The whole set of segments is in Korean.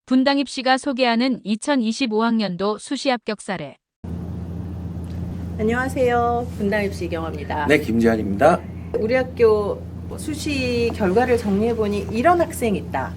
분당입시가 소개하는 2025학년도 수시 합격 사례. 안녕하세요. 분당입시 이경화입니다. 네, 김지한입니다. 우리 학교 수시 결과를 정리해보니 이런 학생 있다.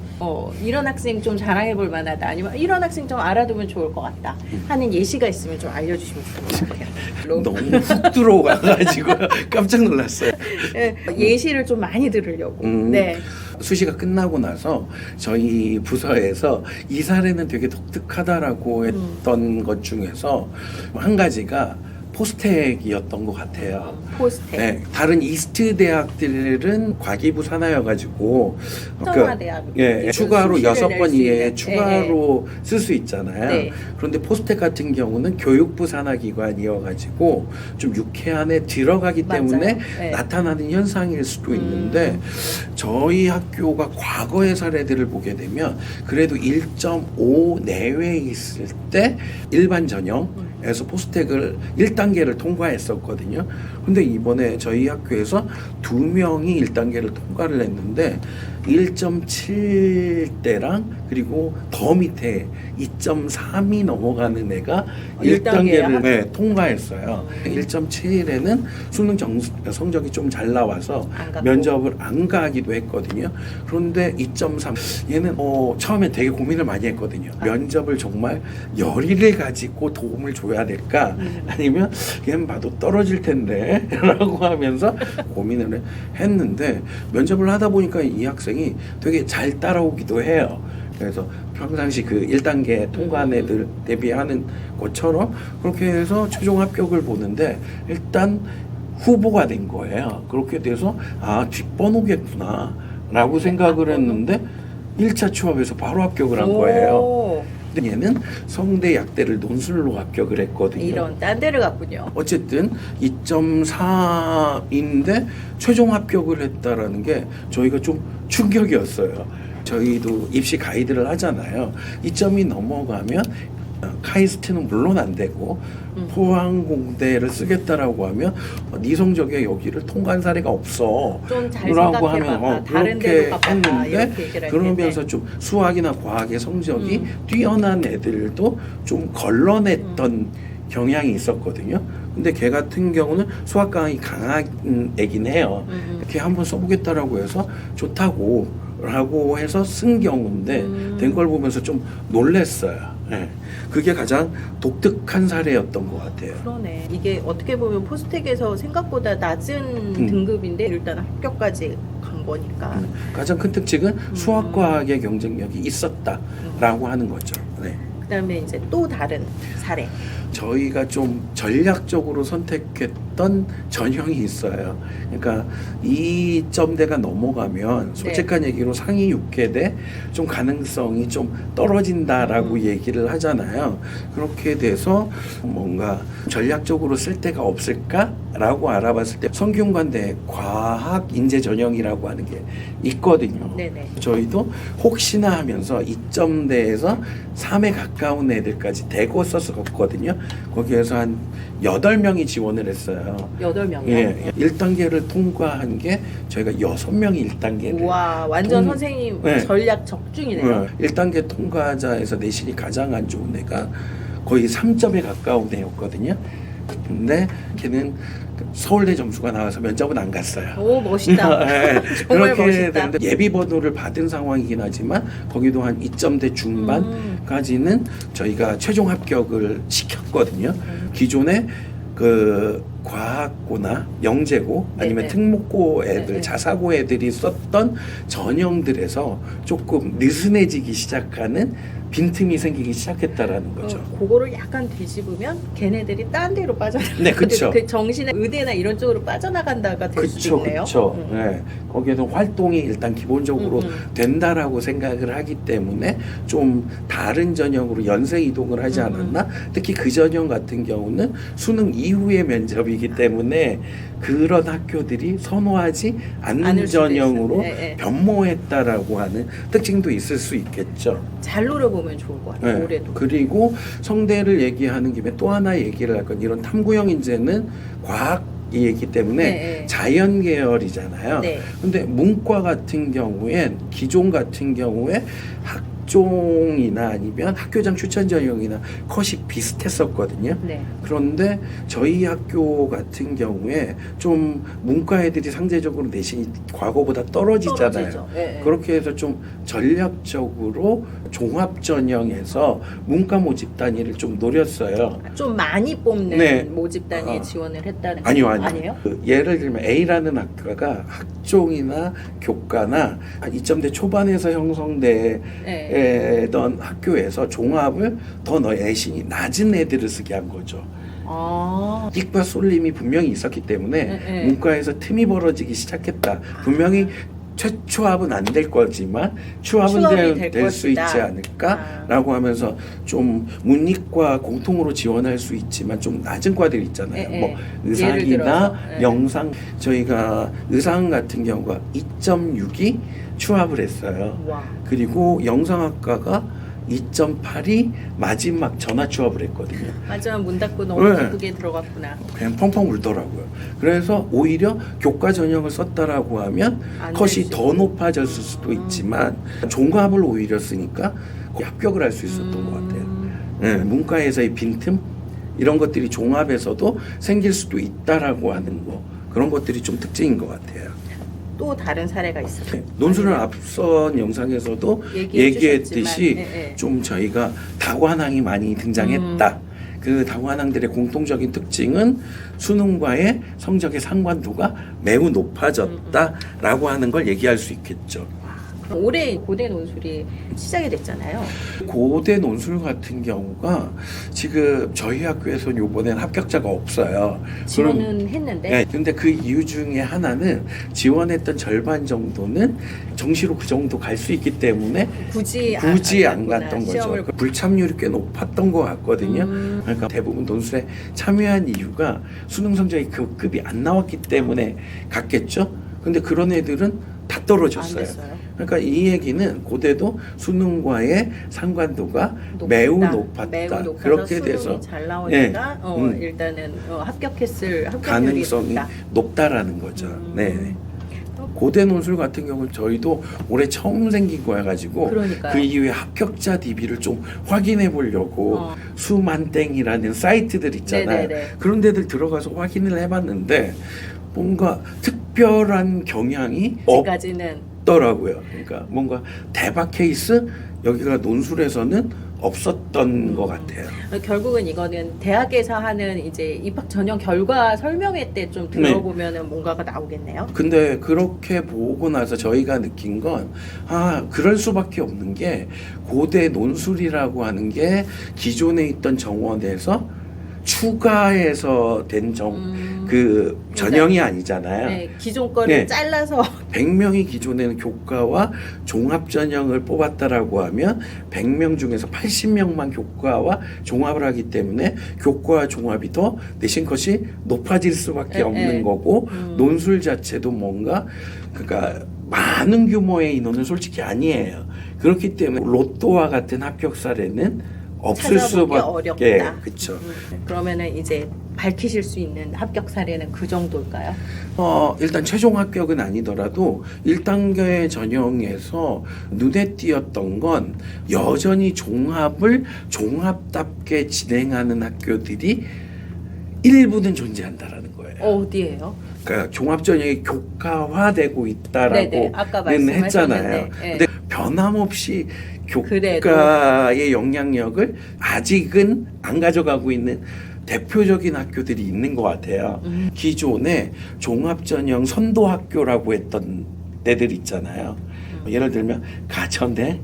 이런 학생 좀 자랑해볼 만하다. 아니면 이런 학생 좀 알아두면 좋을 것 같다. 하는 예시가 있으면 좀 알려주시면 좋을 것 같아요. 너무 훅 들어와가지고 깜짝 놀랐어요. 네, 예시를 좀 많이 들으려고. 네. 수시가 끝나고 나서 저희 부서에서 이 사례는 되게 독특하다라고 했던 것 중에서 한 가지가 포스텍이었던 것 같아요. 포스텍. 네, 다른 이스트 대학들은 과기부 산하여가지고 성화대학. 추가로 수시를 6번 낼 수 이에 있는. 추가로 쓸 수 있잖아요. 네. 그런데 포스텍 같은 경우는 교육부 산하기관이어가지고 좀 유쾌한에 들어가기 때문에 맞아요. 네. 나타나는 현상일 수도 있는데 저희 학교가 과거의 사례들을 보게 되면 그래도 1.5 내외에 있을 때 일반 전형에서 포스텍을 1단계를 통과했었거든요. 근데 이번에 저희 학교에서 2명이 1단계를 통과를 했는데 1.7대랑 그리고 더 밑에 2.3이 넘어가는 애가 1단계를 통과했어요. 1.7에는 수능 성적이 좀 잘 나와서 면접을 안 가기도 했거든요. 그런데 2.3 얘는 처음에 되게 고민을 많이 했거든요. 면접을 정말 열의를 가지고 도움을 줘야 될까? 아니면 그냥 봐도 떨어질 텐데 라고 하면서 고민을 했는데 면접을 하다 보니까 이 학생이 되게 잘 따라오기도 해요. 그래서 평상시 그 1단계 통과한 애들 대비하는 것처럼 그렇게 해서 최종 합격을 보는데 일단 후보가 된 거예요. 그렇게 돼서 뒷번호겠구나 라고 생각을 했는데 1차 취업에서 바로 합격을 한 거예요. 근데 얘는 성대 약대를 논술로 합격을 했거든요. 이런 딴 데를 갔군요. 어쨌든 2.4인데 최종 합격을 했다라는 게 저희가 좀 충격이었어요. 저희도 입시 가이드를 하잖아요. 2점이 넘어가면 카이스트는 물론 안 되고 포항공대를 쓰겠다라고 하면 네 성적에 여기를 통과한 사례가 없어 좀 잘 라고 생각해봐봐. 하면 다른 그렇게 데로 가봐봐. 했는데 그러면서 좀 수학이나 과학의 성적이 뛰어난 애들도 좀 걸러냈던 경향이 있었거든요. 근데 걔 같은 경우는 수학 강이 강한 애긴 해요. 걔 한번 써보겠다라고 해서 좋다고 라고 해서 쓴 경우인데 된 걸 보면서 좀 놀랬어요. 네. 그게 가장 독특한 사례였던 것 같아요. 그러네. 이게 어떻게 보면 포스텍에서 생각보다 낮은 등급인데 일단 합격까지 간 거니까. 가장 큰 특징은 수학과학의 경쟁력이 있었다라고 하는 거죠. 네. 그다음에 이제 또 다른 사례. 저희가 좀 전략적으로 선택했던 전형이 있어요. 그러니까 2점대가 넘어가면 솔직한 얘기로 상위 6개대 좀 가능성이 좀 떨어진다라고 얘기를 하잖아요. 그렇게 돼서 뭔가 전략적으로 쓸 데가 없을까라고 알아봤을 때 성균관대 과학 인재 전형이라고 하는 게 있거든요. 네네. 저희도 혹시나 하면서 2점대에서 3에 가까운 애들까지 대고 썼었거든요. 거기에서 한 8명이 지원을 했어요. 8명이요? 예, 1단계를 통과한 게 저희가 6명이 1단계를. 와, 완전 선생님 네. 전략 적중이네요. 1단계 통과자에서 내신이 가장 안 좋은 애가 거의 3점에 가까운 애였거든요. 근데 걔는 서울대 점수가 나와서 면접은 안 갔어요. 오, 멋있다. 네, 정말 그렇게 멋있다. 되는데 예비 번호를 받은 상황이긴 하지만 거기도 한 2점대 중반까지는 저희가 최종 합격을 시켰거든요. 기존에 그 과학고나 영재고 아니면 네네. 특목고 애들, 네네. 자사고 애들이 썼던 전형들에서 조금 느슨해지기 시작하는 빈틈이 생기기 시작했다라는 거죠. 그거를 약간 뒤집으면 걔네들이 딴 데로 빠져나가. 네, 그쵸. 그 정신의 의대나 이런 쪽으로 빠져나간다가 될 수도 그렇죠, 있네요. 그렇죠. 네. 거기에는 활동이 일단 기본적으로 된다라고 생각을 하기 때문에 좀 다른 전형으로 연쇄 이동을 하지 않았나? 특히 그 전형 같은 경우는 수능 이후의 면접이기 때문에 그런 학교들이 선호하지 않는 않을 수도 전형으로 있어요. 네, 네. 변모했다라고 하는 특징도 있을 수 있겠죠. 잘 노려보면 좋을 것 같아요. 네. 올해도. 그리고 성대를 얘기하는 김에 또 하나 얘기를 할 건 이런 탐구형 인재는 과학이기 때문에 네. 자연 계열이잖아요. 네. 근데 문과 같은 경우엔 기존 같은 경우에 학종이나 아니면 학교장 추천 전형이나 컷이 비슷했었거든요. 네. 그런데 저희 학교 같은 경우에 좀 문과 애들이 상대적으로 내신이 과거보다 떨어지잖아요. 떨어지죠. 네. 그렇게 해서 좀 전략적으로 종합 전형에서 문과 모집 단위를 좀 노렸어요. 좀 많이 뽑는 네. 모집 단위에 지원을 했다는 아니요, 거 아니요. 아니에요? 그 예를 들면 A라는 학과가 학종이나 교과나 한 2점대 초반에서 형성되던 네. 학교에서 종합을 더 내신이 낮은 애들을 쓰게 한 거죠. 아. 띡과 쏠림이 분명히 있었기 때문에 네. 문과에서 틈이 벌어지기 시작했다. 분명히 최초합은 안 될 거지만 추합은 추합이 될 수 있지 것이다. 않을까라고 하면서 좀 문이과 공통으로 지원할 수 있지만 좀 낮은 과들 있잖아요. 네, 뭐 네. 의상이나 예를 들어서, 네. 영상 저희가 의상 같은 경우가 2.6이 추합을 했어요. 와. 그리고 영상학과가 2.8이 마지막 전화 추합을 했거든요. 하지만 문 닫고 너무 네. 기쁘게 들어갔구나. 그냥 펑펑 울더라고요. 그래서 오히려 교과 전형을 썼다라고 하면 안 컷이 될 더 높아졌을 수도 있지만 종합을 오히려 쓰니까 합격을 할 수 있었던 것 같아요. 네, 문과에서의 빈틈 이런 것들이 종합에서도 생길 수도 있다라고 하는 거 그런 것들이 좀 특징인 것 같아요. 또 다른 사례가 있어요. 논술은 앞선 영상에서도 얘기해 얘기했듯이 주셨지만, 네. 좀 저희가 다관항이 많이 등장했다. 그 다관항들의 공통적인 특징은 수능과의 성적의 상관도가 매우 높아졌다라고 하는 걸 얘기할 수 있겠죠. 올해 고대 논술이 시작이 됐잖아요. 고대 논술 같은 경우가 지금 저희 학교에서는 요번엔 합격자가 없어요. 지원은 했는데 네, 근데 그 이유 중에 하나는 지원했던 절반 정도는 정시로 그 정도 갈 수 있기 때문에 굳이 안 갔구나, 갔던 거죠. 시험을. 불참률이 꽤 높았던 것 같거든요. 그러니까 대부분 논술에 참여한 이유가 수능 성적이 그 급이 안 나왔기 때문에 갔겠죠. 근데 그런 애들은 다 안 떨어졌어요. 됐어요. 그러니까 이 얘기는 고대도 수능과의 상관도가 매우 높았다. 매우 높아서 그렇게 수능이 돼서 잘 나오니까 네. 일단은 합격했을 확률이 가능성이 높다. 높다라는 거죠. 네. 고대 논술 같은 경우는 저희도 올해 처음 생긴 거야 가지고 그러니까요. 그 이후에 합격자 DB를 좀 확인해 보려고 수만땡이라는 사이트들 있잖아요. 네네네. 그런 데들 들어가서 확인을 해봤는데 뭔가 특별한 경향이 지금까지는 없더라고요. 그러니까 뭔가 대박 케이스 여기가 논술에서는 없었던 것 같아요. 결국은 이거는 대학에서 하는 이제 입학 전형 결과 설명회 때 좀 들어보면은 뭔가가 나오겠네요. 근데 그렇게 보고 나서 저희가 느낀 건, 그럴 수밖에 없는 게, 고대 논술이라고 하는 게 기존에 있던 정원에서 추가해서 된 그 전형이 아니잖아요. 네, 기존 거를 잘라서 100명이 기존에는 교과와 종합 전형을 뽑았다라고 하면 100명 중에서 80명만 교과와 종합을 하기 때문에 교과와 종합이 더 내신 컷이 높아질 수밖에 없는 거고 논술 자체도 뭔가 그러니까 많은 규모의 인원은 솔직히 아니에요. 그렇기 때문에 로또와 같은 합격 사례는 없을 수밖에 어렵다. 그렇죠. 그러면은 이제 밝히실 수 있는 합격 사례는 그 정도일까요? 일단 최종 합격은 아니더라도 1단계 전형에서 눈에 띄었던 건 여전히 종합을 종합답게 진행하는 학교들이 일부는 존재한다라는 거예요. 어디예요? 그러니까 종합 전형이 교과화되고 있다라고 아까 했잖아요. 네. 근데 변함없이 그래도. 교과의 영향력을 아직은 안 가져가고 있는 대표적인 학교들이 있는 것 같아요. 기존에 종합전형 선도학교라고 했던 데들 있잖아요. 예를 들면 가천대,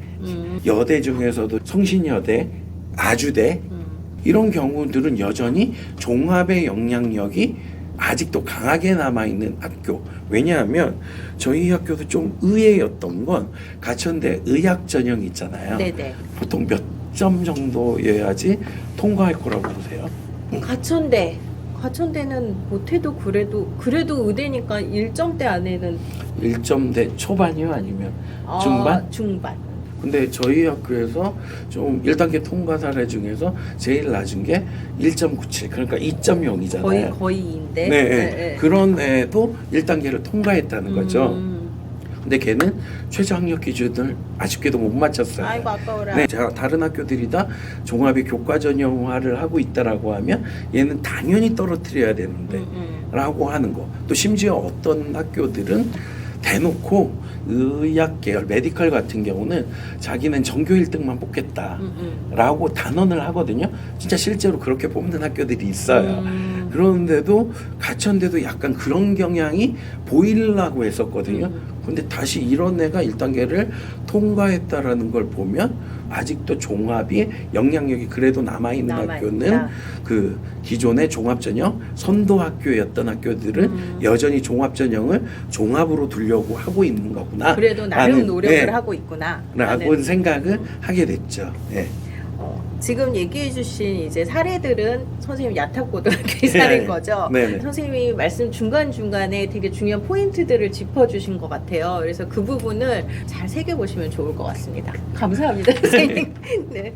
여대 중에서도 성신여대, 아주대 이런 경우들은 여전히 종합의 영향력이 아직도 강하게 남아있는 학교. 왜냐하면 저희 학교도 좀 의외였던 건 가천대 의학 전형이 있잖아요. 네네. 보통 몇 점 정도여야지 통과할 거라고 보세요? 가천대는 못해도 그래도 의대니까 1점대 안에는 1점대 초반이요? 아니면 중반? 중반. 근데 저희 학교에서 좀 1단계 통과 사례 중에서 제일 낮은 게 1.97 그러니까 2.0이잖아요. 거의 2인데. 네. 그런 애도 1단계를 통과했다는 거죠. 근데 걔는 최저학력 기준을 아쉽게도 못 맞췄어요. 아이고 아까워라. 네, 자, 다른 학교들이 다 종합이 교과 전형화를 하고 있다라고 하면 얘는 당연히 떨어뜨려야 되는데 라고 하는 거. 또 심지어 어떤 학교들은 대놓고 의학 계열, 메디컬 같은 경우는 자기는 전교 1등만 뽑겠다라고 단언을 하거든요. 진짜 실제로 그렇게 뽑는 학교들이 있어요. 그런데도 가천대도 약간 그런 경향이 보이려고 했었거든요. 근데 다시 이런 애가 1단계를 통과했다라는 걸 보면 아직도 종합이 영향력이 그래도 남아있는 학교는 그 기존의 종합전형 선도학교였던 학교들은 여전히 종합전형을 종합으로 두려고 하고 있는 거구나. 그래도 나름 노력을 하고 있구나. 라고 생각을 하게 됐죠. 네. 지금 얘기해 주신 이제 사례들은 선생님 야탁고등학교의 사례인 거죠. 네네. 선생님이 말씀 중간중간에 되게 중요한 포인트들을 짚어주신 것 같아요. 그래서 그 부분을 잘 새겨보시면 좋을 것 같습니다. 감사합니다, 선생님. 네.